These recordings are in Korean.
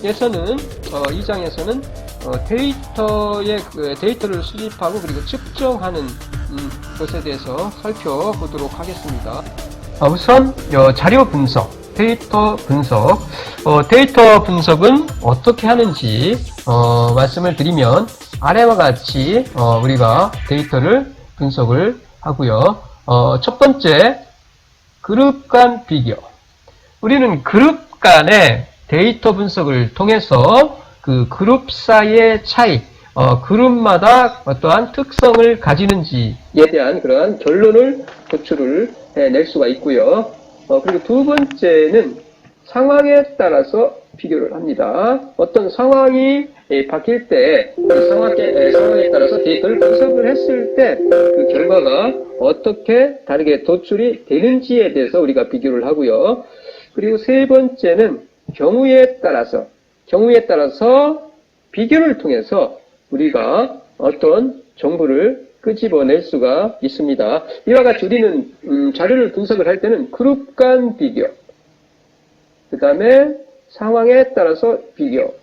2장에서는 데이터를 수집하고 그리고 측정하는 것에 대해서 살펴보도록 하겠습니다. 우선 자료 분석, 데이터 분석. 데이터 분석은 어떻게 하는지 말씀을 드리면 아래와 같이 우리가 데이터를 분석을 하고요. 첫 번째, 그룹 간 비교. 우리는 그룹 간의 데이터 분석을 통해서 그 그룹 사이의 차이, 그룹마다 어떠한 특성을 가지는지에 대한 그러한 결론을 도출을 해낼 수가 있고요. 그리고 두 번째는 상황에 따라서 비교를 합니다. 어떤 상황이 바뀔 때, 그 상황에 따라서 데이터를 분석을 했을 때 그 결과가 어떻게 다르게 도출이 되는지에 대해서 우리가 비교를 하고요. 그리고 세 번째는 경우에 따라서 비교를 통해서 우리가 어떤 정보를 끄집어낼 수가 있습니다. 이와 같이 우리는 자료를 분석을 할 때는 그룹 간 비교, 그 다음에 상황에 따라서 비교, 그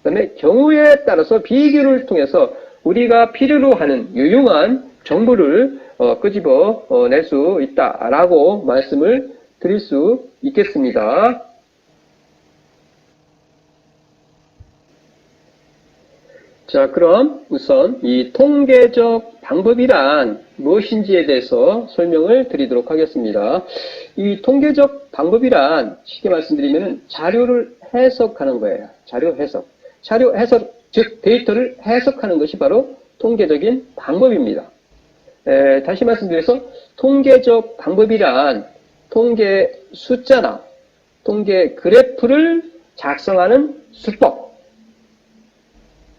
다음에 경우에 따라서 비교를 통해서 우리가 필요로 하는 유용한 정보를 끄집어낼 수 있다라고 말씀을 드릴 수 있겠습니다. 자, 그럼 우선 이 통계적 방법이란 무엇인지에 대해서 설명을 드리도록 하겠습니다. 이 통계적 방법이란 쉽게 말씀드리면 자료를 해석하는 거예요. 자료 해석, 즉 데이터를 해석하는 것이 바로 통계적인 방법입니다. 다시 말씀드려서 통계적 방법이란 통계 숫자나 통계 그래프를 작성하는 수법,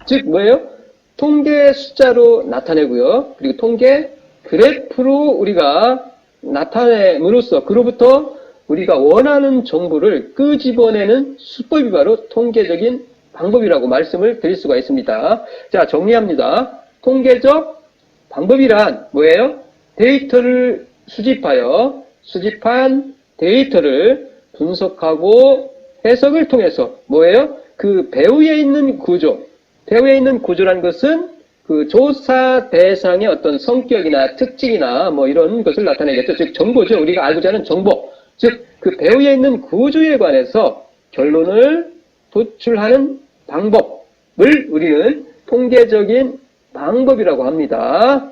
즉 뭐예요? 통계 숫자로 나타내고요. 그리고 통계 그래프로 우리가 나타냄으로써 그로부터 우리가 원하는 정보를 끄집어내는 수법이 바로 통계적인 방법이라고 말씀을 드릴 수가 있습니다. 자, 정리합니다. 통계적 방법이란 뭐예요? 데이터를 수집한 데이터를 분석하고 해석을 통해서 뭐예요? 그 배후에 있는 구조라는 것은 그 조사 대상의 어떤 성격이나 특징이나 뭐 이런 것을 나타내겠죠. 즉 정보죠. 우리가 알고자 하는 정보. 즉 그 배후에 있는 구조에 관해서 결론을 도출하는 방법을 우리는 통계적인 방법이라고 합니다.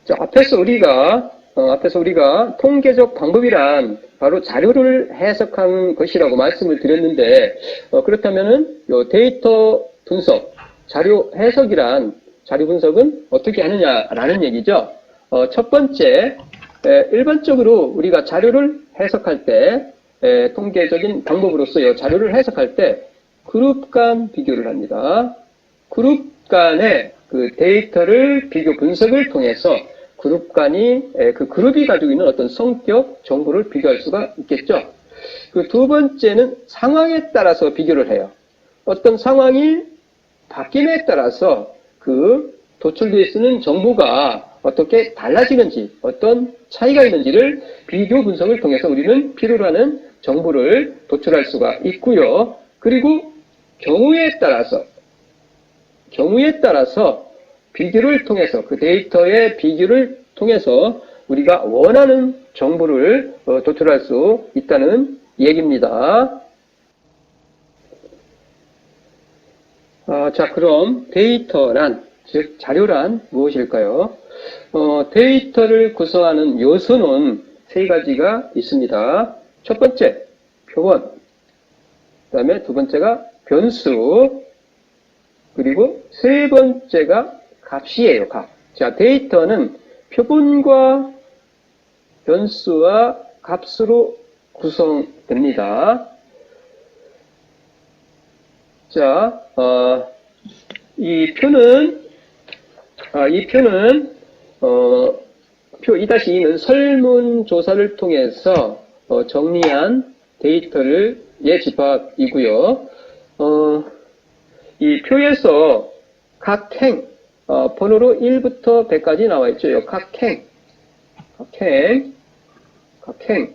자, 앞에서 우리가 통계적 방법이란 바로 자료를 해석한 것이라고 말씀을 드렸는데, 그렇다면은 요 데이터 분석, 자료 분석은 어떻게 하느냐라는 얘기죠. 첫 번째, 일반적으로 우리가 자료를 해석할 때, 통계적인 방법으로서 자료를 해석할 때 그룹 간 비교를 합니다. 그룹 간의 그 데이터를 비교 분석을 통해서 그룹 간이 그 그룹이 가지고 있는 어떤 성격, 정보를 비교할 수가 있겠죠. 그 두 번째는 상황에 따라서 비교를 해요. 어떤 상황이 바뀜에 따라서 그 도출되어 있는 정보가 어떻게 달라지는지, 어떤 차이가 있는지를 비교 분석을 통해서 우리는 필요로 하는 정보를 도출할 수가 있고요. 그리고 경우에 따라서 비교를 통해서 그 데이터의 비교를 통해서 우리가 원하는 정보를 도출할 수 있다는 얘기입니다. 자, 그럼 데이터란, 즉 자료란 무엇일까요? 데이터를 구성하는 요소는 세 가지가 있습니다. 첫 번째, 표본, 그 다음에 두 번째가 변수, 그리고 세 번째가 값이에요, 값. 자, 데이터는 표본과 변수와 값으로 구성됩니다. 자, 이 표는 표 2-2는 설문조사를 통해서 정리한 데이터를 집합이고요. 이 표에서 각 행, 번호로 1부터 100까지 나와 있죠. 각 행, 각행.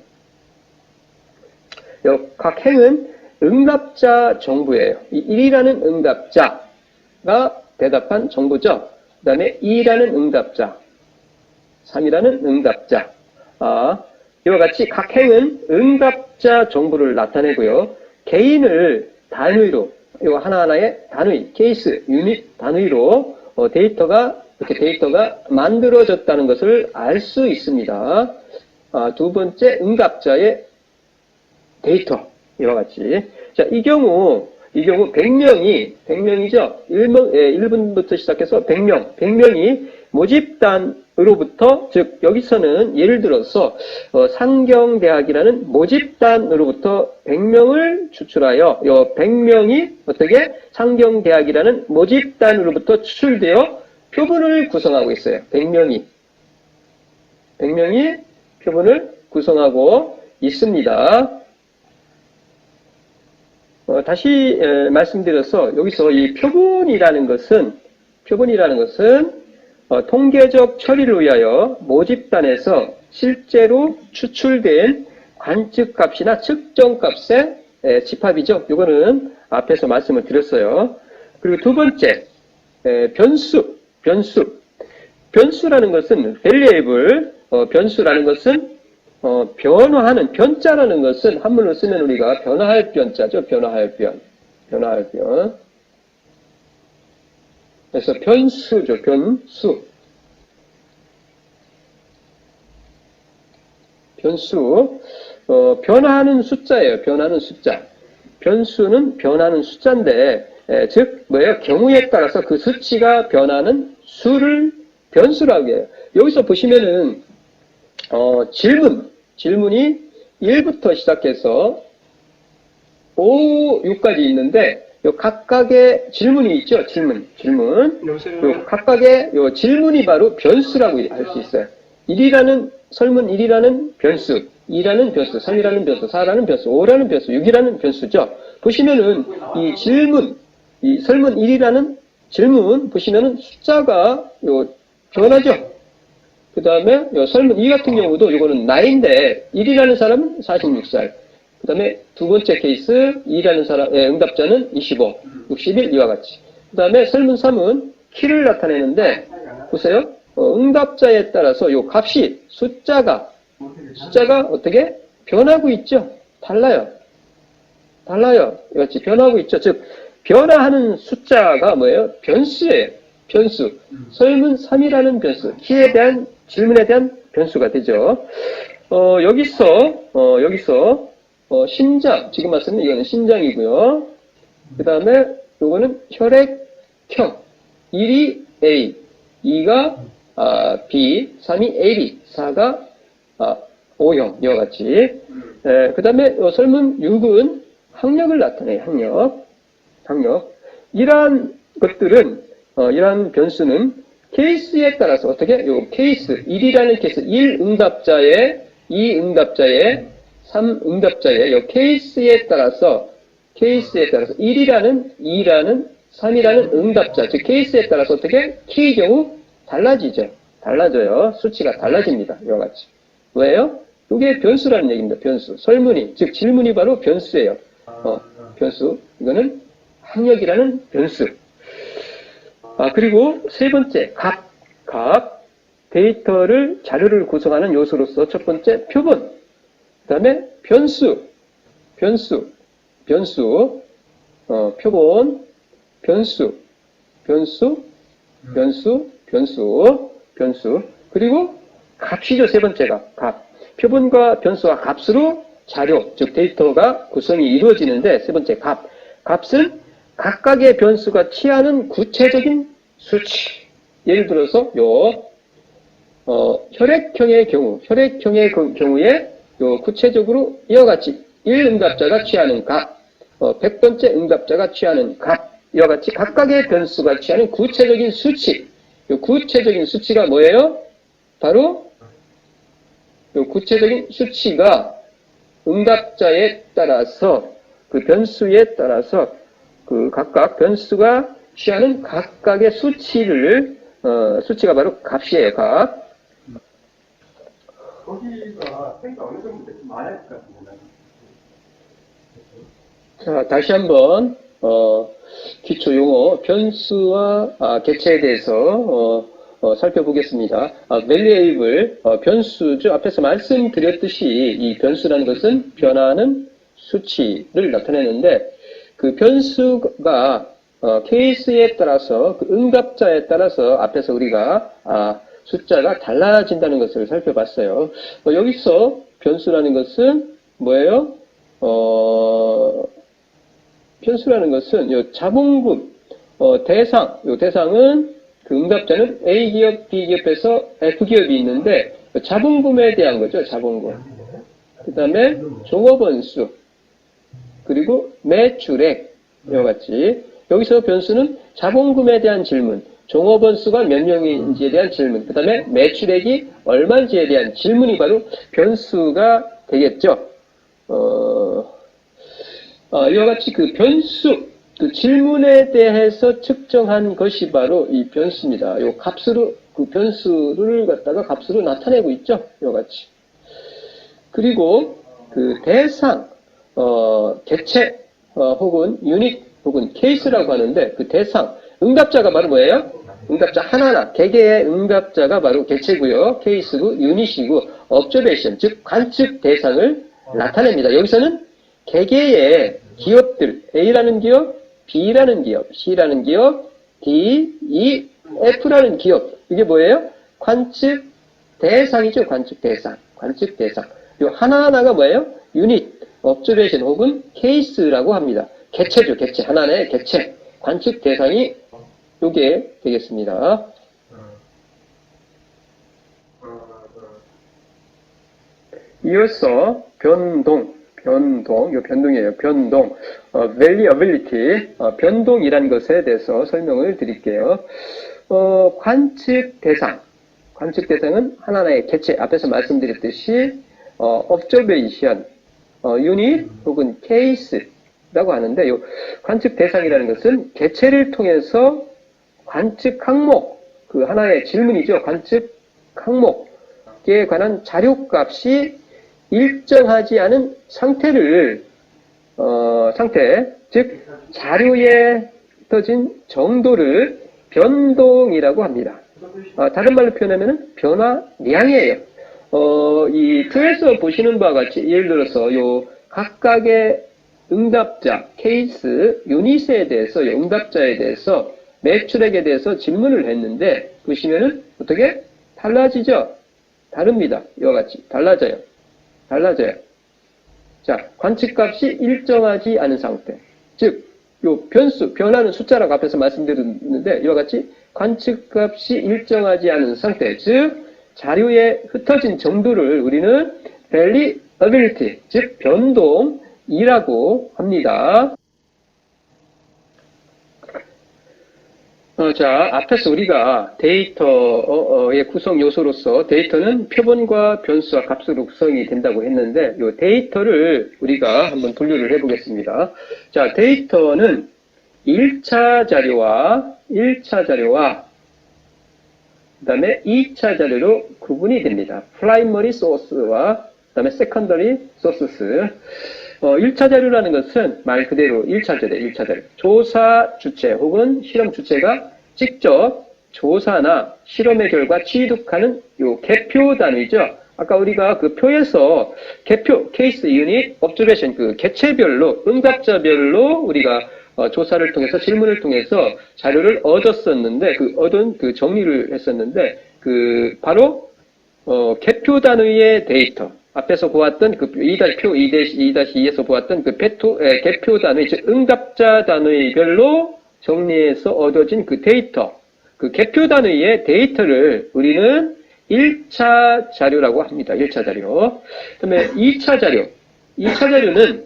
각 행은 응답자 정부예요. 이 1이라는 응답자가 대답한 정부죠. 그 다음에 2라는 응답자, 3이라는 응답자. 이와 같이 각 행은 응답자 정부를 나타내고요. 개인을 단위로, 요 하나하나의 단위, 케이스, 유닛 단위로 이렇게 데이터가 만들어졌다는 것을 알 수 있습니다. 두 번째, 응답자의 데이터. 이와 같이. 자, 이 경우 100명이죠. 1분부터 시작해서 100명이 모집단으로부터, 즉, 여기서는 예를 들어서, 상경대학이라는 모집단으로부터 100명을 추출하여, 100명이 어떻게 상경대학이라는 모집단으로부터 추출되어 표본을 구성하고 있어요. 100명이 표본을 구성하고 있습니다. 다시 말씀드려서 여기서 이 표본이라는 것은 통계적 처리를 위하여 모집단에서 실제로 추출된 관측값이나 측정값의 집합이죠. 이거는 앞에서 말씀을 드렸어요. 그리고 두 번째, 변수라는 것은 variable, 변수라는 것은 변화하는, 변자라는 것은 한문으로 쓰면 우리가 변화할 변자죠. 변화할 변. 그래서 변수죠. 변수. 변화하는 숫자예요. 변화하는 숫자. 변수는 변하는 숫자인데, 즉, 경우에 따라서 그 수치가 변하는 수를 변수라고 해요. 여기서 보시면은, 질문이 1부터 시작해서 5, 6까지 있는데, 요 각각의 질문이 있죠? 질문. 요 각각의 요 질문이 바로 변수라고 할 수 있어요. 설문 1이라는 변수, 2라는 변수, 3이라는 변수, 4라는 변수, 5라는 변수, 6이라는 변수죠. 보시면은 이 설문 1이라는 질문 보시면은 숫자가 변하죠. 그 다음에 설문 2 같은 경우도 이거는 나이인데 1이라는 사람은 46살. 그 다음에 두 번째 케이스 2라는 사람의 응답자는 25, 61 이와 같이. 그 다음에 설문 3은 키를 나타내는데 보세요. 응답자에 따라서 요 값이 숫자가 어떻게 변하고 있죠. 달라요. 이같이 변하고 있죠. 즉 변화하는 숫자가 뭐예요? 변수예요. 변수. 설문 3이라는 변수. 키에 대한 질문에 대한 변수가 되죠. 여기서 심장, 지금 말씀은 이거는 심장이고요. 그 다음에 요거는 혈액형. 1이 A, 2가 B, 3이 AB, 4가 O형, 이와 같이. 그 다음에 설문 6은 학력을 나타내요. 학력. 이러한 것들은, 이러한 변수는 케이스에 따라서 어떻게? 요 케이스, 1이라는 케이스, 1 응답자의, 2 응답자의, 3 응답자의 요 케이스에 따라서 1이라는, 2라는, 3이라는 응답자, 즉 케이스에 따라서 어떻게? 키의 경우 달라져요. 수치가 달라집니다. 이와 같이. 왜요? 이게 변수라는 얘기입니다. 변수. 설문이, 즉 질문이 바로 변수예요. 변수. 이거는 학력이라는 변수. 그리고 세 번째, 값. 자료를 구성하는 요소로서 첫 번째, 표본. 그 다음에 변수. 표본, 변수. 그리고 값이죠. 세 번째가 값. 표본과 변수와 값으로 자료, 즉 데이터가 구성이 이루어지는데 세 번째 값은 각각의 변수가 취하는 구체적인 수치. 예를 들어서 혈액형의 경우에 구체적으로 이와 같이 1 응답자가 취하는 값, 100번째 응답자가 취하는 값, 이와 같이 각각의 변수가 취하는 구체적인 수치. 이 구체적인 수치가 뭐예요? 바로 이 구체적인 수치가 응답자에 따라서 그 변수에 따라서 그 각각 변수가 취하는 각각의 수치가 바로 값이에요. 값. 거기가 생각 어느 정도 많을 것 같은데. 자, 다시 한번 기초 용어 변수와 개체에 대해서 살펴보겠습니다. variable 변수죠. 앞에서 말씀드렸듯이 이 변수라는 것은 변화하는 수치를 나타내는데 그 변수가 케이스에 따라서 그 응답자에 따라서 앞에서 우리가 숫자가 달라진다는 것을 살펴봤어요. 여기서 변수라는 것은 뭐예요? 변수라는 것은 요 자본금 대상, 요 대상은 그 응답자는 A 기업, B 기업에서 F 기업이 있는데 자본금에 대한 거죠. 자본금. 그 다음에 종업원수, 그리고 매출액 이와 같이 여기서 변수는 자본금에 대한 질문, 종업원수가 몇 명인지에 대한 질문, 그 다음에 매출액이 얼마인지에 대한 질문이 바로 변수가 되겠죠. 이와 같이 그 변수, 그 질문에 대해서 측정한 것이 바로 이 변수입니다. 요 값으로, 그 변수를 갖다가 값으로 나타내고 있죠. 이와 같이. 그리고 그 대상, 개체, 혹은 유닛, 혹은 케이스라고 하는데 그 대상, 응답자가 바로 뭐예요? 응답자 하나하나, 개개의 응답자가 바로 개체고요. 케이스고, 유닛이고, observation, 즉 관측 대상을 나타냅니다. 여기서는 개개의 기업들, A라는 기업, B라는 기업, C라는 기업, D, E, F라는 기업. 이게 뭐예요? 관측 대상이죠. 관측 대상. 관측 대상. 이 하나하나가 뭐예요? 유닛, observation 혹은 케이스라고 합니다. 개체죠. 개체. 하나의 개체. 관측 대상이 요게 되겠습니다. 이어서 변동. 요 변동이에요. 변동. variability. 변동이란 것에 대해서 설명을 드릴게요. 관측 대상. 관측 대상은 하나의 개체. 앞에서 말씀드렸듯이, observation, unit 혹은 case라고 하는데, 요 관측 대상이라는 것은 개체를 통해서 관측 항목, 그 하나의 질문이죠. 관측 항목에 관한 자료값이 일정하지 않은 상태를, 즉, 자료에 흩어진 정도를 변동이라고 합니다. 다른 말로 표현하면 변화량이에요. 이 틀에서 보시는 바와 같이 예를 들어서 요 각각의 응답자, 케이스, 유닛에 대해서, 응답자에 대해서, 매출액에 대해서 질문을 했는데 보시면은 어떻게 달라지죠? 다릅니다. 이와 같이 달라져요. 자, 관측값이 일정하지 않은 상태. 즉, 요 변수, 변하는 숫자라고 앞에서 말씀드렸는데 이와 같이 관측값이 일정하지 않은 상태, 즉 자료에 흩어진 정도를 우리는 variability, 즉 변동이라고 합니다. 자, 앞에서 우리가 데이터의 구성 요소로서 데이터는 표본과 변수와 값으로 구성이 된다고 했는데 이 데이터를 우리가 한번 분류를 해보겠습니다. 자, 데이터는 1차 자료와 그 다음에 2차 자료로 구분이 됩니다. primary source와 그 다음에 secondary sources. 1차 자료라는 것은 말 그대로 1차 자료. 조사 주체 혹은 실험 주체가 직접 조사나 실험의 결과 취득하는 요 개표 단위죠. 아까 우리가 그 표에서 개표, 케이스, 유닛, observation 그 개체별로, 응답자별로 우리가 조사를 통해서 질문을 통해서 자료를 얻었었는데 얻은 그 정리를 했었는데 바로 개표 단위의 데이터. 앞에서 보았던 그 2-2-2에서 보았던 그 개표 단위, 즉 응답자 단위별로 정리해서 얻어진 그 데이터, 그 개표 단위의 데이터를 우리는 1차 자료라고 합니다. 1차 자료. 그 다음에 2차 자료. 2차 자료는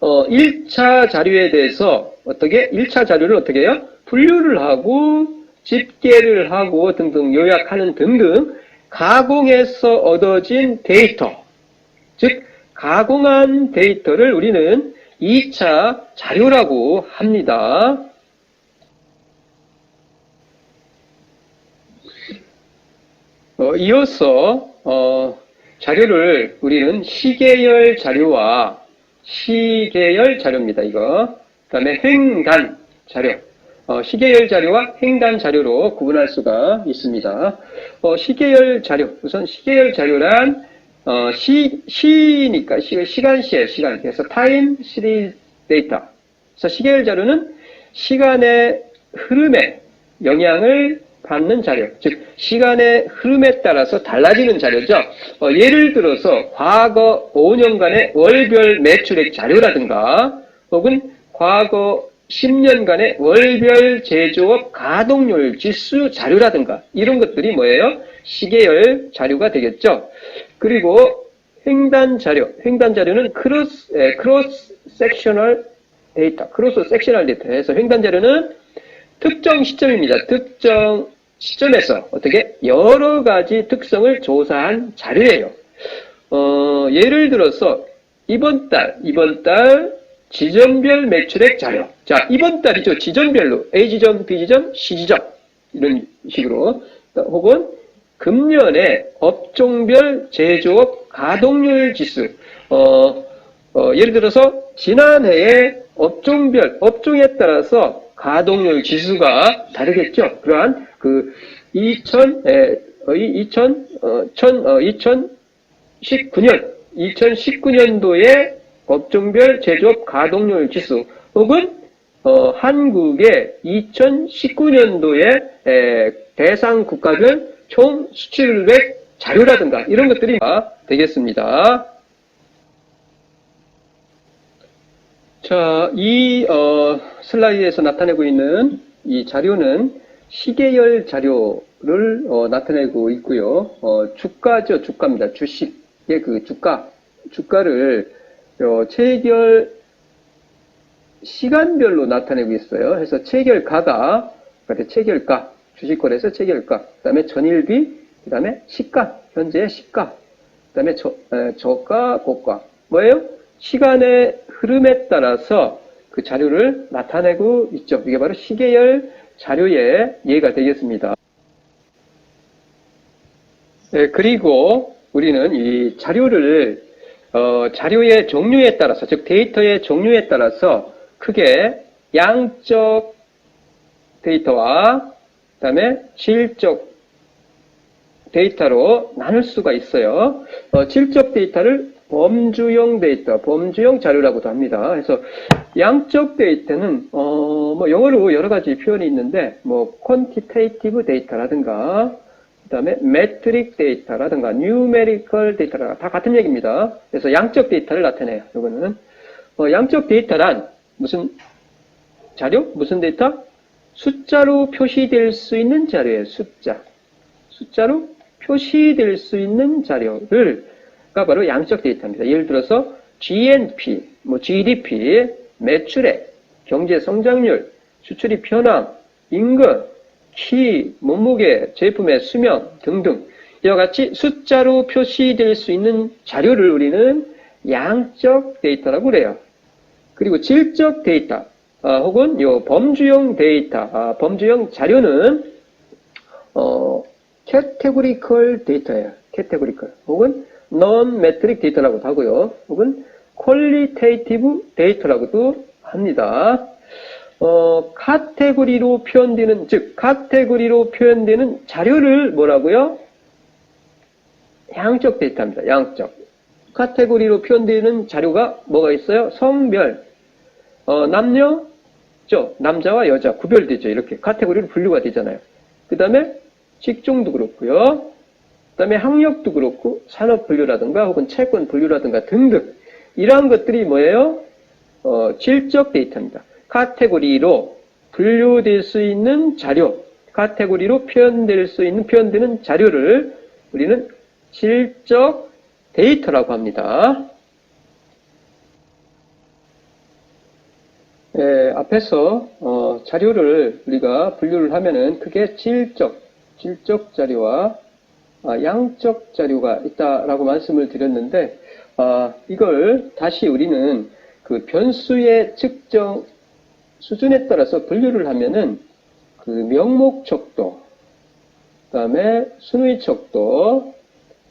1차 자료에 대해서 1차 자료를 어떻게 해요? 분류를 하고 집계를 하고 등등 요약하는 등등 가공해서 얻어진 데이터, 즉 가공한 데이터를 우리는 2차 자료라고 합니다. 이어서 자료를 우리는 시계열 자료와 시계열 자료입니다. 이거. 그 다음에 횡단 자료. 시계열 자료와 횡단 자료로 구분할 수가 있습니다. 시계열 자료. 우선 시계열 자료란, 시니까, 시간시에 시간. 그래서 타임 시리즈 데이터. 그래서 시계열 자료는 시간의 흐름에 영향을 받는 자료, 즉 시간의 흐름에 따라서 달라지는 자료죠. 예를 들어서 과거 5년간의 월별 매출액 자료라든가 혹은 과거 10년간의 월별 제조업 가동률 지수 자료라든가 이런 것들이 뭐예요? 시계열 자료가 되겠죠. 그리고 횡단 자료는 크로스 섹셔널 데이터, 크로스 섹셔널 데이터에서 횡단 자료는 특정 시점입니다. 특정 시점에서 어떻게 여러 가지 특성을 조사한 자료예요. 예를 들어서 이번 달 지점별 매출액 자료. 자, 이번 달이죠. 지점별로 A지점, B지점, C지점 이런 식으로 혹은 금년에 업종별 제조업 가동률 지수. 예를 들어서 지난해에 업종에 따라서 가동률 지수가 다르겠죠. 그러한 2019년도에 업종별 제조업 가동률 지수 혹은 한국의 2019년도에 대상 국가별 총 수출액 자료라든가 이런 것들이 되겠습니다. 자, 이 슬라이드에서 나타내고 있는 이 자료는 시계열 자료를 나타내고 있고요. 주가죠, 주가입니다. 주식의 그 주가를 체결 시간별로 나타내고 있어요. 그래서 체결가, 주식거래에서 체결가, 그 다음에 전일비, 그 다음에 시가, 현재 시가, 그 다음에 저가, 고가. 뭐예요? 시간의 흐름에 따라서 그 자료를 나타내고 있죠. 이게 바로 시계열 자료의 예가 되겠습니다. 네, 그리고 우리는 이 자료를 자료의 종류에 따라서, 즉 데이터의 종류에 따라서 크게 양적 데이터와 그다음에 질적 데이터로 나눌 수가 있어요. 질적 데이터를 범주형 데이터, 범주형 자료라고도 합니다. 그래서 양적 데이터는 뭐 영어로 여러 가지 표현이 있는데 뭐 quantitative 데이터라든가 그다음에 metric 데이터라든가 numerical 데이터라든가 다 같은 얘기입니다. 그래서 양적 데이터를 나타내요. 이거는 양적 데이터란 무슨 자료? 무슨 데이터? 숫자로 표시될 수 있는 자료예요. 숫자로 표시될 수 있는 자료가 바로 양적 데이터입니다. 예를 들어서 GNP, GDP, 매출액, 경제 성장률, 수출입 현황, 임금, 키, 몸무게, 제품의 수명 등등 이와 같이 숫자로 표시될 수 있는 자료를 우리는 양적 데이터라고 그래요. 그리고 질적 데이터 혹은 범주형 데이터, 범주형 자료는 categorical 데이터예요. categorical 혹은 non-metric 데이터라고도 하고요. 혹은 qualitative 데이터라고도 합니다. 카테고리로 표현되는, 즉 카테고리로 표현되는 자료를 뭐라고요? 양적 데이터입니다. 양적. 카테고리로 표현되는 자료가 뭐가 있어요? 성별, 남녀죠. 남자와 여자 구별되죠. 이렇게 카테고리로 분류가 되잖아요. 그 다음에 직종도 그렇고요. 그 다음에 학력도 그렇고 산업 분류라든가 혹은 채권 분류라든가 등등 이러한 것들이 뭐예요? 질적 데이터입니다. 카테고리로 분류될 수 있는 자료, 카테고리로 표현되는 자료를 우리는 질적 데이터라고 합니다. 앞에서 자료를 우리가 분류를 하면은 크게 질적 자료와 양적 자료가 있다라고 말씀을 드렸는데 이걸 다시 우리는 그 변수의 측정 수준에 따라서 분류를 하면은 그 명목 척도, 그 다음에 순위 척도,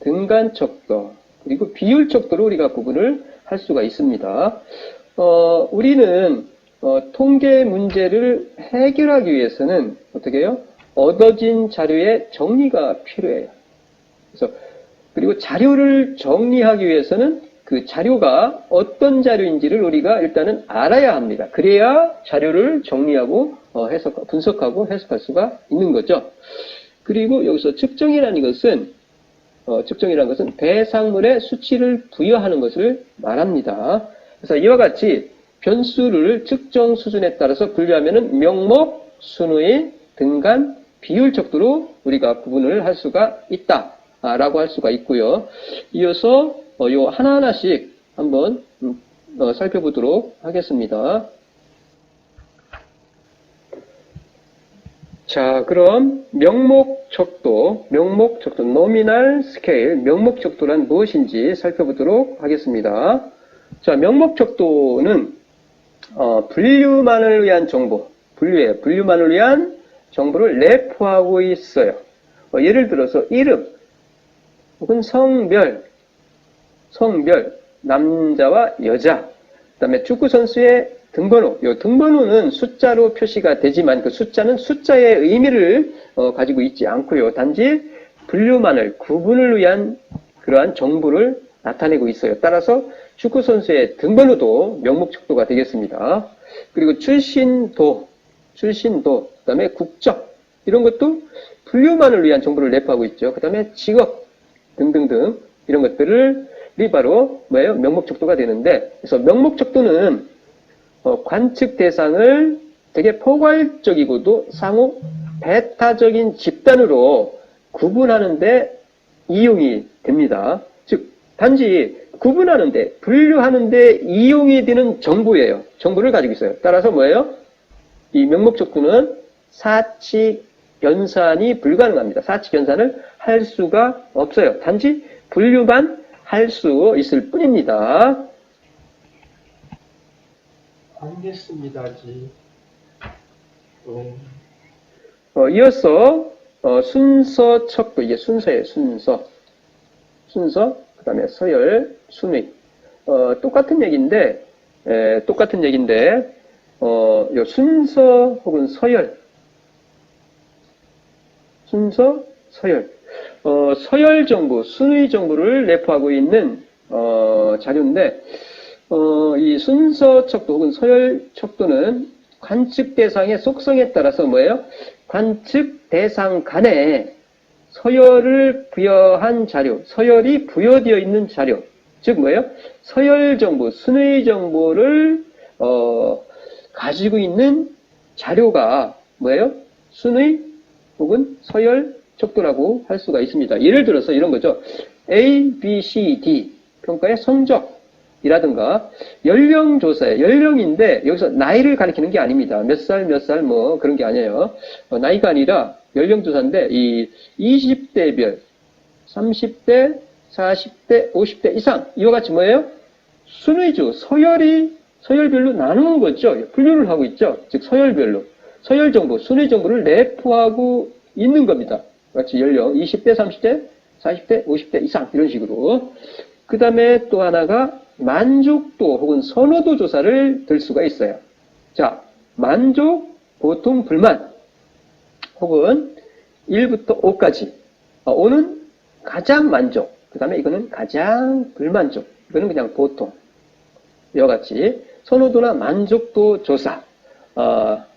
등간척도, 그리고 비율척도로 우리가 구분을 할 수가 있습니다. 우리는 통계 문제를 해결하기 위해서는 어떻게 해요? 얻어진 자료의 정리가 필요해요. 그리고 자료를 정리하기 위해서는 그 자료가 어떤 자료인지를 우리가 일단은 알아야 합니다. 그래야 자료를 정리하고 분석하고 해석할 수가 있는 거죠. 그리고 여기서 측정이라는 것은 대상물에 수치를 부여하는 것을 말합니다. 그래서 이와 같이 변수를 측정 수준에 따라서 분류하면은 명목, 순위, 등간, 비율 척도로 우리가 구분을 할 수가 있다라고 할 수가 있고요. 이어서 요 하나하나씩 한번 살펴보도록 하겠습니다. 자, 그럼 명목척도, 노미널 스케일, 명목척도란 무엇인지 살펴보도록 하겠습니다. 자, 명목척도는 분류만을 위한 정보, 분류만을 위한 정보를 내포하고 있어요. 예를 들어서 이름, 혹은 성별, 남자와 여자, 그 다음에 축구선수의 등번호, 이 등번호는 숫자로 표시가 되지만 그 숫자는 숫자의 의미를 가지고 있지 않고요. 단지 분류만을, 구분을 위한 그러한 정보를 나타내고 있어요. 따라서 축구선수의 등번호도 명목척도가 되겠습니다. 그리고 출신도, 그 다음에 국적, 이런 것도 분류만을 위한 정보를 내포하고 있죠. 그 다음에 직업 등등등 이런 것들을 바로 뭐예요? 명목척도가 되는데, 그래서 명목척도는 관측 대상을 되게 포괄적이고도 상호 배타적인 집단으로 구분하는데 이용이 됩니다. 즉 단지 구분하는데, 분류하는데 이용이 되는 정보예요. 정보를 가지고 있어요. 따라서 뭐예요? 이 명목척도는 사칙 연산이 불가능합니다. 사칙 연산을 할 수가 없어요. 단지 분류만 할 수 있을 뿐입니다. 알겠습니다지. 이어서 순서 척도, 이게 순서예요. 순서, 그 다음에 서열, 순위. 똑같은 얘기인데 요 순서 혹은 서열, 서열 정보, 순위 정보를 내포하고 있는 자료인데, 이 순서 척도 혹은 서열 척도는 관측 대상의 속성에 따라서 뭐예요? 관측 대상 간에 서열을 부여한 자료, 서열이 부여되어 있는 자료, 즉 뭐예요? 서열 정보, 순위 정보를 가지고 있는 자료가 뭐예요? 순위 혹은 서열 척도라고 할 수가 있습니다. 예를 들어서 이런 거죠. A, B, C, D 평가의 성적이라든가 연령조사에, 연령인데 여기서 나이를 가리키는 게 아닙니다. 몇 살 뭐 그런 게 아니에요. 나이가 아니라 연령조사인데 이 20대별, 30대, 40대, 50대 이상 이와 같이 뭐예요? 순위죠. 서열별로 나누는 거죠. 분류를 하고 있죠. 즉 서열별로. 서열 정보, 순위 정보를 내포하고 있는 겁니다. 마치 연령 20대, 30대, 40대, 50대 이상 이런 식으로. 그 다음에 또 하나가 만족도 혹은 선호도 조사를 들 수가 있어요. 자, 만족, 보통, 불만 혹은 1부터 5까지. 5는 가장 만족, 그 다음에 이거는 가장 불만족, 이거는 그냥 보통. 이와 같이 선호도나 만족도 조사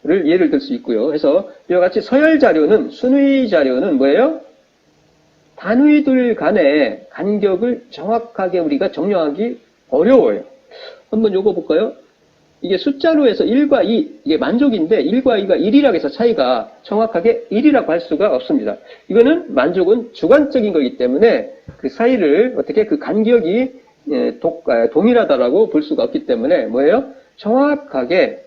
를 예를 들 수 있고요. 그래서 이와 같이 서열 자료는, 순위 자료는 뭐예요? 단위들 간의 간격을 정확하게 우리가 정량하기 어려워요. 한번 요거 볼까요? 이게 숫자로 해서 1과 2, 이게 만족인데 1과 2가 1이라고 해서 차이가 정확하게 1이라고 할 수가 없습니다. 이거는 만족은 주관적인 거기 때문에 그 사이를 어떻게 그 간격이 동일하다라고 볼 수가 없기 때문에 뭐예요? 정확하게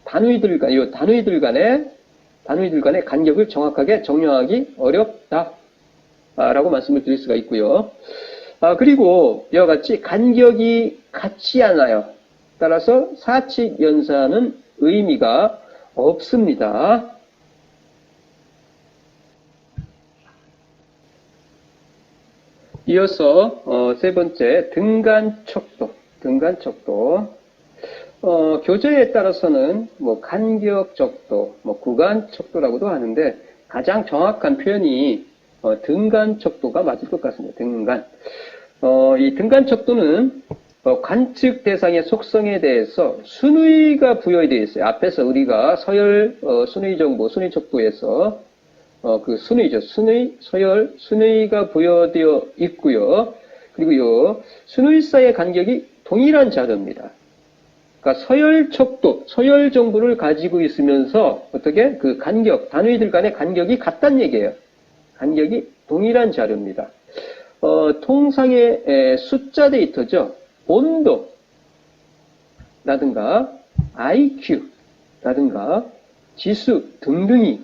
단위들 간의 간격을 정확하게 정량하기 어렵다라고 말씀을 드릴 수가 있고요. 그리고 이와 같이 간격이 같지 않아요. 따라서 사칙 연산은 의미가 없습니다. 이어서 세 번째 등간척도. 등간척도. 교재에 따라서는 뭐 간격척도, 뭐 구간척도라고도 하는데 가장 정확한 표현이 등간척도가 맞을 것 같습니다. 등간. 이 등간척도는 관측 대상의 속성에 대해서 순위가 부여되어 있어요. 앞에서 우리가 서열 순위정보, 순위척도에서 그 순위죠. 순위, 서열, 순위가 부여되어 있고요. 그리고 요 순위사의 간격이 동일한 자료입니다. 그러니까 서열 척도, 서열 정보를 가지고 있으면서 어떻게 그 간격, 단위들 간의 간격이 같다는 얘기예요. 간격이 동일한 자료입니다. 통상의 숫자 데이터죠. 온도라든가 IQ라든가 지수 등등이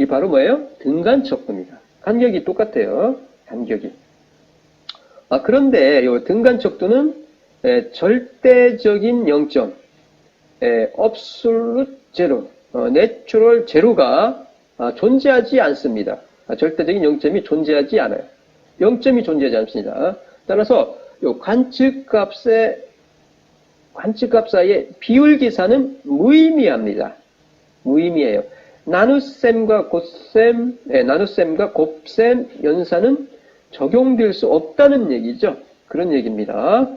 이 바로 뭐예요? 등간척도입니다. 간격이 똑같아요. 간격이. 그런데 이 등간척도는 절대적인 0점, absolute zero, natural zero가 존재하지 않습니다. 절대적인 0점이 존재하지 않아요. 0점이 존재하지 않습니다. 따라서 이 관측값 사이의 비율 계산은 무의미합니다. 무의미해요. 나눗셈과 곱셈, 나눗셈과 곱셈 연산은 적용될 수 없다는 얘기죠. 그런 얘기입니다.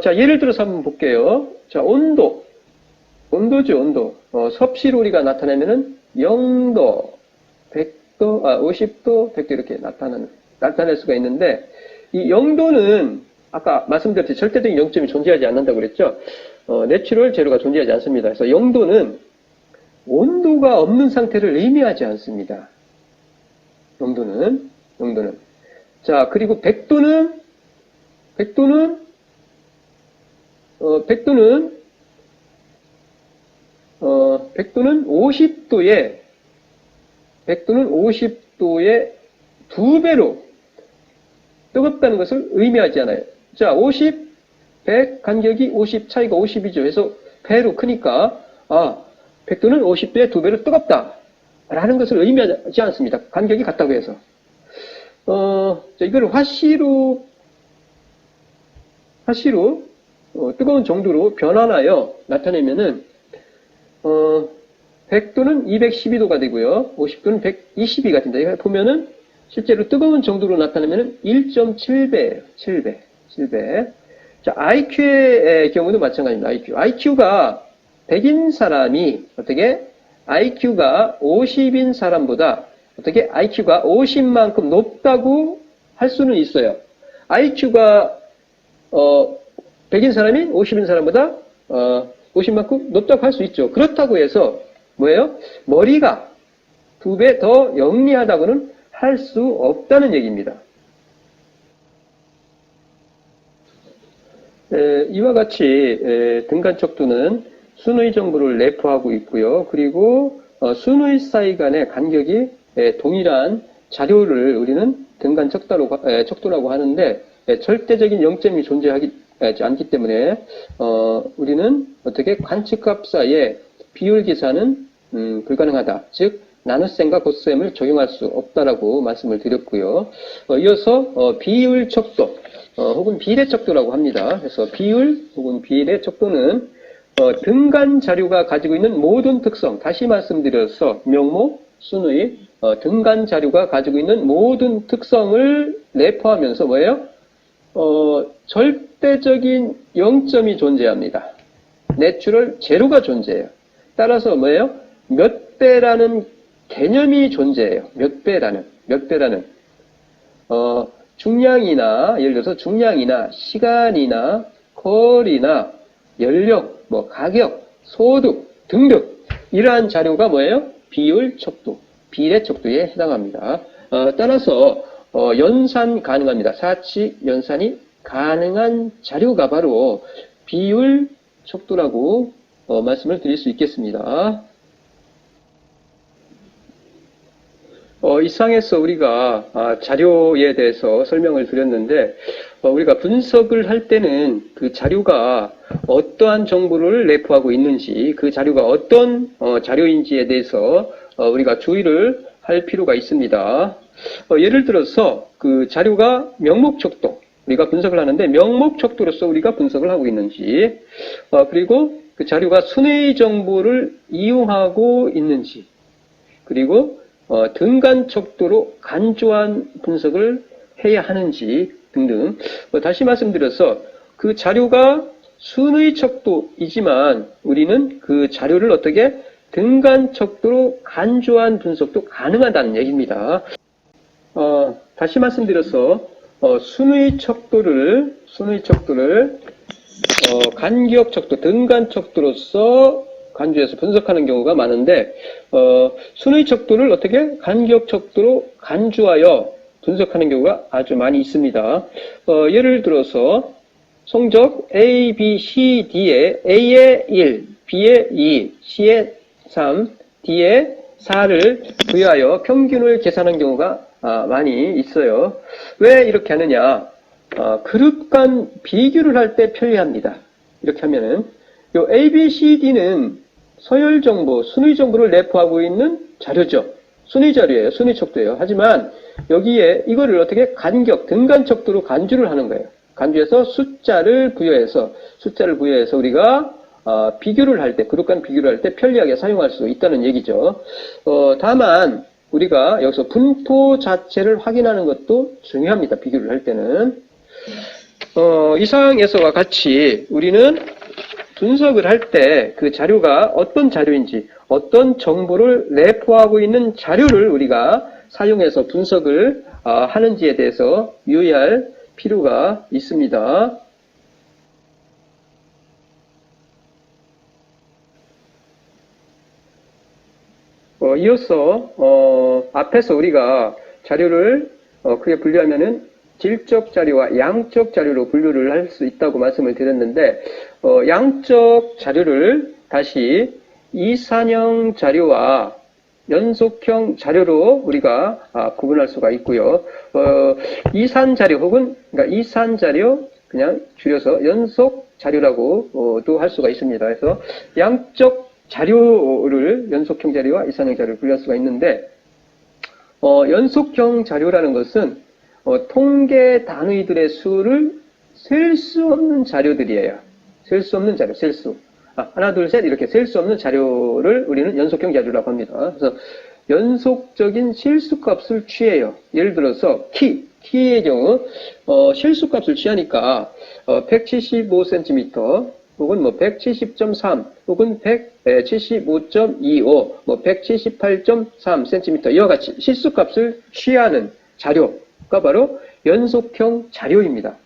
자, 예를 들어서 한번 볼게요. 자, 온도죠, 온도. 섭씨로 우리가 나타내면은 0도, 100도, 50도, 100도 이렇게 나타낼 수가 있는데, 이 0도는 아까 말씀드렸듯이 절대적인 0점이 존재하지 않는다고 그랬죠. 내추럴 제로가 존재하지 않습니다. 그래서 0도는 온도가 없는 상태를 의미하지 않습니다. 0도는. 자, 그리고 100도는 50도의 2배로 뜨겁다는 것을 의미하지 않아요. 자, 50, 100 간격이 50, 차이가 50이죠. 그래서 배로 크니까 100도는 50도의 2배로 뜨겁다 라는 것을 의미하지 않습니다. 간격이 같다고 해서. 자, 이걸 화씨로 뜨거운 정도로 변환하여 나타내면은 100도는 212도가 되고요. 50도는 122가 된다. 이거 보면은 실제로 뜨거운 정도로 나타내면은 1.7배예요. 7배. 자, IQ의 경우도 마찬가지입니다. IQ가 100인 사람이 어떻게 IQ가 50인 사람보다 어떻게 IQ가 50만큼 높다고 할 수는 있어요. IQ가 100인 사람이 50인 사람보다 50만큼 높다고 할 수 있죠. 그렇다고 해서 뭐예요? 머리가 2배 더 영리하다고는 할 수 없다는 얘기입니다. 이와 같이 등간척도는 순의 정보를 내포하고 있고요. 그리고 순의 사이 간의 간격이 동일한 자료를 우리는 등간척도라고 하는데 절대적인 0점이 존재하지 않기 때문에 우리는 어떻게 관측값 사이의 비율 계산은 불가능하다. 즉 나눗셈과 곱셈을 적용할 수 없다라고 말씀을 드렸고요. 이어서 비율 척도 혹은 비례 척도라고 합니다. 그래서 비율 혹은 비례 척도는 등간 자료가 가지고 있는 모든 특성, 다시 말씀드려서 명모, 순의, 등간 자료가 가지고 있는 모든 특성을 내포하면서 뭐예요? 절대적인 0점이 존재합니다. 내추럴 제로가 존재해요. 따라서 뭐예요? 몇 배라는 개념이 존재해요. 몇 배라는. 중량이나, 예를 들어서 중량이나, 시간이나, 거리나, 연령, 가격, 소득 등등. 이러한 자료가 뭐예요? 비율 척도, 비례 척도에 해당합니다. 따라서, 연산 가능합니다. 사치 연산이 가능한 자료가 바로 비율 척도라고 말씀을 드릴 수 있겠습니다. 이상에서 우리가 자료에 대해서 설명을 드렸는데 우리가 분석을 할 때는 그 자료가 어떠한 정보를 내포하고 있는지 그 자료가 어떤 자료인지에 대해서 우리가 주의를 할 필요가 있습니다. 예를 들어서 그 자료가 명목척도 우리가 분석을 하는데 명목척도로서 우리가 분석을 하고 있는지, 그리고 그 자료가 순회의 정보를 이용하고 있는지, 그리고 등간척도로 간조한 분석을 해야 하는지 등등. 다시 말씀드려서 그 자료가 순의 척도이지만 우리는 그 자료를 어떻게 등간척도로 간조한 분석도 가능하다는 얘기입니다. 다시 말씀드려서 순의 척도를 간기역 척도, 등간 척도로서 간주해서 분석하는 경우가 많은데, 순의 척도를 어떻게 간기역 척도로 간주하여 분석하는 경우가 아주 많이 있습니다. 예를 들어서 성적 A, B, C, D에 A에 1, B에 2, C에 3, D에 4를 부여하여 평균을 계산한 경우가 많이 있어요. 왜 이렇게 하느냐? 그룹 간 비교를 할 때 편리합니다. 이렇게 하면은 요 A, B, C, D는 서열 정보, 순위 정보를 내포하고 있는 자료죠. 순위 자료예요. 순위 척도예요. 하지만 여기에 이거를 어떻게 간격, 등간 척도로 간주를 하는 거예요. 간주해서 숫자를 부여해서 우리가 비교를 할 때, 그룹 간 비교를 할 때 편리하게 사용할 수 있다는 얘기죠. 다만 우리가 여기서 분포 자체를 확인하는 것도 중요합니다. 비교를 할 때는. 이상에서와 같이 우리는 분석을 할 때 그 자료가 어떤 자료인지, 어떤 정보를 내포하고 있는 자료를 우리가 사용해서 분석을 하는지에 대해서 유의할 필요가 있습니다. 이어서 앞에서 우리가 자료를 크게 분류하면은 질적 자료와 양적 자료로 분류를 할 수 있다고 말씀을 드렸는데, 양적 자료를 다시 이산형 자료와 연속형 자료로 우리가 구분할 수가 있고요. 이산 자료 혹은 그러니까 이산 자료, 그냥 줄여서 연속 자료라고도 할 수가 있습니다. 그래서 양적 자료를 연속형 자료와 이산형 자료를 분류할 수가 있는데, 연속형 자료라는 것은 통계 단위들의 수를 셀 수 없는 자료들이에요. 셀 수 없는 자료, 셀수. 하나, 둘, 셋 이렇게 셀 수 없는 자료를 우리는 연속형 자료라고 합니다. 그래서 연속적인 실수값을 취해요. 예를 들어서 키의 경우 실수값을 취하니까 175cm 혹은 170.3 혹은 175.25 178.3cm 이와 같이 실수값을 취하는 자료가 바로 연속형 자료입니다.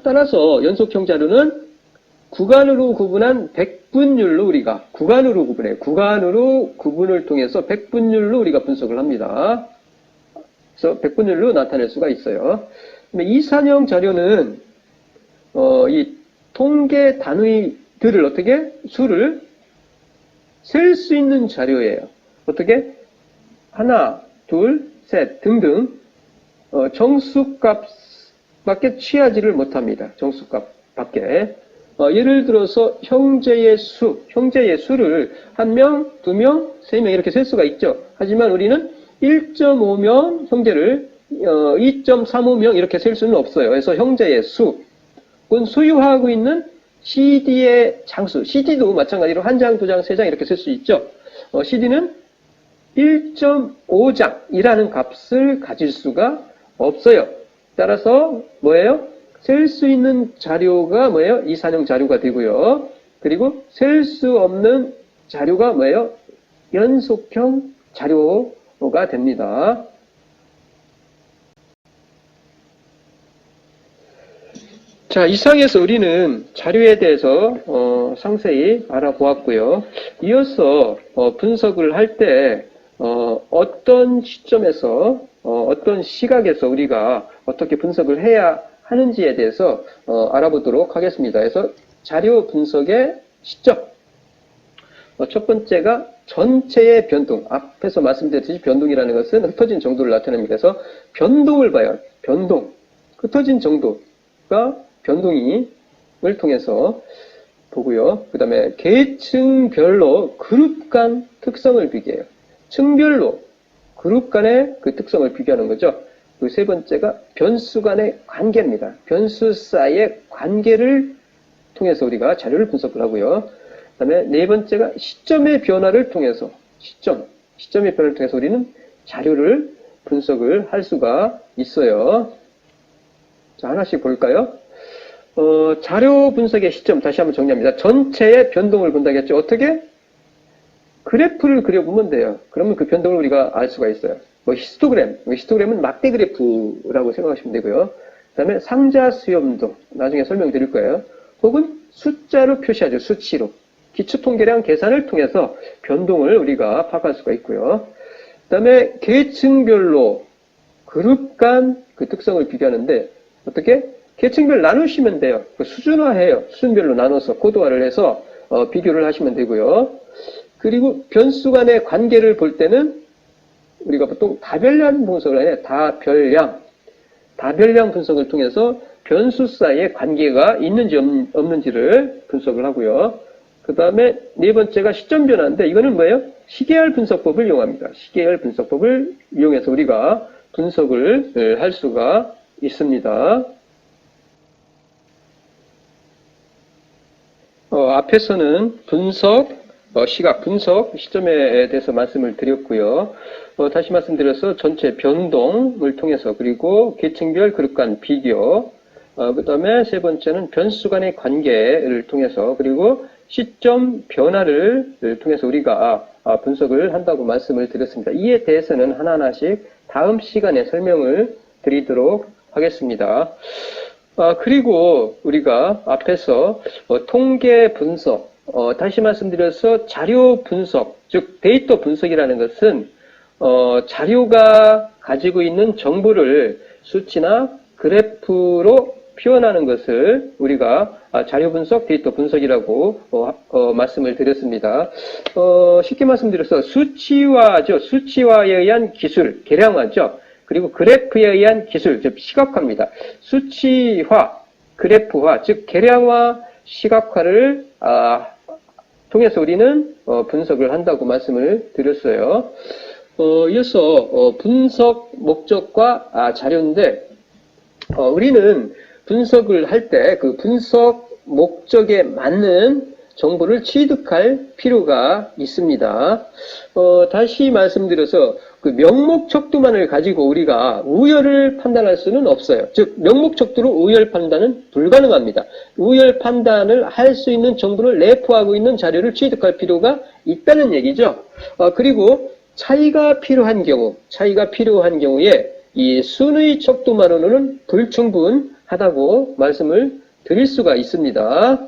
따라서 연속형 자료는 구간으로 구분한 백분율로 우리가 구간으로 구분해요. 구간으로 구분을 통해서 백분율로 우리가 분석을 합니다. 그래서 백분율로 나타낼 수가 있어요. 이산형 자료는 이 통계 단위들을 어떻게 수를 셀 수 있는 자료예요. 어떻게 하나, 둘, 셋 등등 정수값밖에 취하지를 못합니다. 정수값밖에. 예를 들어서 형제의 수를 1명, 2명, 3명 이렇게 셀 수가 있죠. 하지만 우리는 1.5명 형제를 2.35명 이렇게 셀 수는 없어요. 그래서 형제의 수는 소유하고 있는 CD의 장수, CD도 마찬가지로 1장, 2장, 3장 이렇게 셀 수 있죠. CD는 1.5장이라는 값을 가질 수가 없어요. 따라서 뭐예요? 셀 수 있는 자료가 뭐예요? 이산형 자료가 되고요. 그리고 셀 수 없는 자료가 뭐예요? 연속형 자료가 됩니다. 자, 이상에서 우리는 자료에 대해서 상세히 알아보았고요. 이어서 분석을 할 때 어떤 시점에서 어떤 시각에서 우리가 어떻게 분석을 해야 하는지에 대해서 알아보도록 하겠습니다. 그래서 자료 분석의 시점. 첫 번째가 전체의 변동. 앞에서 말씀드렸듯이 변동이라는 것은 흩어진 정도를 나타냅니다. 그래서 변동을 봐요. 변동. 흩어진 정도가 변동을 통해서 보고요. 그 다음에 계층별로 그룹 간 특성을 비교해요. 층별로 그룹 간의 그 특성을 비교하는 거죠. 그 세 번째가 변수 간의 관계입니다. 변수 사이의 관계를 통해서 우리가 자료를 분석을 하고요. 그 다음에 네 번째가 시점의 변화를 통해서, 시점의 변화를 통해서 우리는 자료를 분석을 할 수가 있어요. 자, 하나씩 볼까요? 자료 분석의 시점, 다시 한번 정리합니다. 전체의 변동을 본다겠죠. 어떻게? 그래프를 그려보면 돼요. 그러면 그 변동을 우리가 알 수가 있어요. 히스토그램은 막대 그래프라고 생각하시면 되고요. 그 다음에 상자 수렴도, 나중에 설명드릴 거예요. 혹은 숫자로 표시하죠. 수치로. 기초통계량 계산을 통해서 변동을 우리가 파악할 수가 있고요. 그 다음에 계층별로 그룹 간 그 특성을 비교하는데 어떻게? 계층별 나누시면 돼요. 수준화해요. 수준별로 나눠서 코드화를 해서 비교를 하시면 되고요. 그리고 변수 간의 관계를 볼 때는 우리가 보통 다별량 분석을 해요. 다별량 분석을 통해서 변수 사이에 관계가 있는지 없는지를 분석을 하고요. 그 다음에 네 번째가 시점 변화인데 이거는 뭐예요? 시계열 분석법을 이용합니다. 시계열 분석법을 이용해서 우리가 분석을 할 수가 있습니다. 앞에서는 시각 분석, 시점에 대해서 말씀을 드렸고요. 다시 말씀드려서 전체 변동을 통해서 그리고 계층별 그룹 간 비교, 그 다음에 세 번째는 변수 간의 관계를 통해서 그리고 시점 변화를 통해서 우리가 분석을 한다고 말씀을 드렸습니다. 이에 대해서는 하나하나씩 다음 시간에 설명을 드리도록 하겠습니다. 그리고 우리가 앞에서 통계 분석, 다시 말씀드려서 자료 분석, 즉 데이터 분석이라는 것은 자료가 가지고 있는 정보를 수치나 그래프로 표현하는 것을 우리가 자료 분석, 데이터 분석이라고 말씀을 드렸습니다. 쉽게 말씀드려서 수치화죠. 수치화에 의한 기술, 계량화죠. 그리고 그래프에 의한 기술, 즉 시각화입니다. 수치화, 그래프화, 즉 계량화, 시각화를 통해서 우리는 분석을 한다고 말씀을 드렸어요. 이어서 분석 목적과 자료인데 우리는 분석을 할 때 그 분석 목적에 맞는 정보를 취득할 필요가 있습니다. 다시 말씀드려서 그 명목척도만을 가지고 우리가 우열을 판단할 수는 없어요. 즉 명목척도로 우열 판단은 불가능합니다. 우열 판단을 할 수 있는 정보를 내포하고 있는 자료를 취득할 필요가 있다는 얘기죠. 그리고 차이가 필요한 경우에 이 순의 척도만으로는 불충분하다고 말씀을 드릴 수가 있습니다.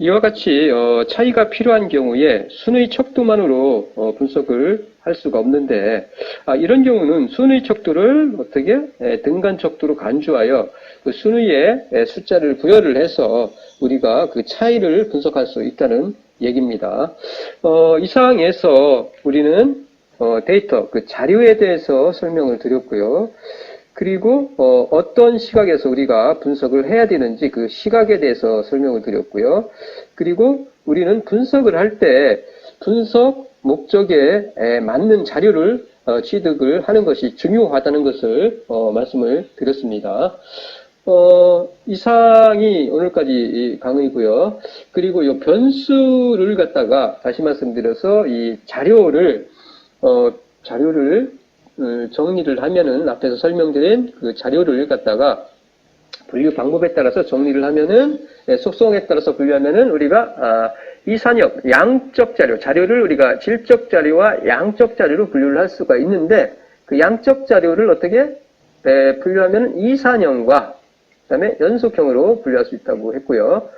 이와 같이 차이가 필요한 경우에 순의 척도만으로 분석을 할 수가 없는데 이런 경우는 순의 척도를 어떻게 등간 척도로 간주하여 그 순의에 숫자를 부여를 해서 우리가 그 차이를 분석할 수 있다는 얘기입니다. 이 사항에서 우리는 데이터, 그 자료에 대해서 설명을 드렸고요. 그리고 어떤 시각에서 우리가 분석을 해야 되는지 그 시각에 대해서 설명을 드렸고요. 그리고 우리는 분석을 할 때 분석 목적에 맞는 자료를 취득을 하는 것이 중요하다는 것을 말씀을 드렸습니다. 이상이 오늘까지 강의고요. 그리고 이 변수를 갖다가 다시 말씀드려서 이 자료를 정리를 하면은 앞에서 설명드린 그 자료를 갖다가 분류 방법에 따라서 정리를 하면은 속성에 따라서 분류하면은 우리가 이산역 양적 자료를 우리가 질적 자료와 양적 자료로 분류를 할 수가 있는데 그 양적 자료를 어떻게 분류하면은 이산형과 그다음에 연속형으로 분류할 수 있다고 했고요.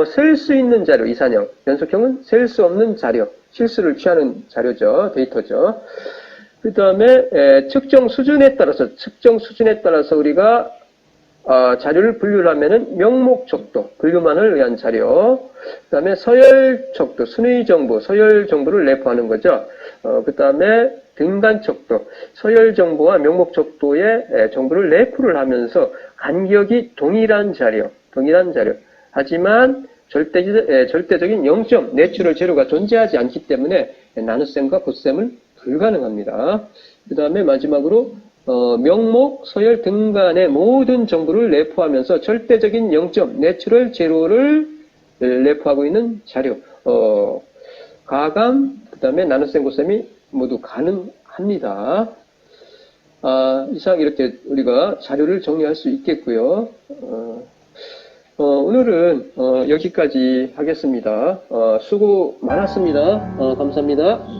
셀 수 있는 자료 이산형, 연속형은 셀 수 없는 자료, 실수를 취하는 자료죠, 데이터죠. 그 다음에 측정 수준에 따라서 우리가 자료를 분류를 하면은 명목척도, 분류만을 위한 자료, 그 다음에 서열척도, 순위 정보, 서열 정보를 내포하는 거죠. 그 다음에 등간척도, 서열 정보와 명목척도의 정보를 내포를 하면서 간격이 동일한 자료. 하지만 절대적인 0점, 내추럴 제로가 존재하지 않기 때문에 나눗셈과 곱셈은 불가능합니다. 그 다음에 마지막으로 명목, 서열 등간의 모든 정보를 내포하면서 절대적인 0점, 내추럴 제로를 내포하고 있는 자료, 가감, 그 다음에 나눗셈, 곱셈이 모두 가능합니다. 이상 이렇게 우리가 자료를 정리할 수 있겠고요. 오늘은 여기까지 하겠습니다. 수고 많았습니다. 감사합니다.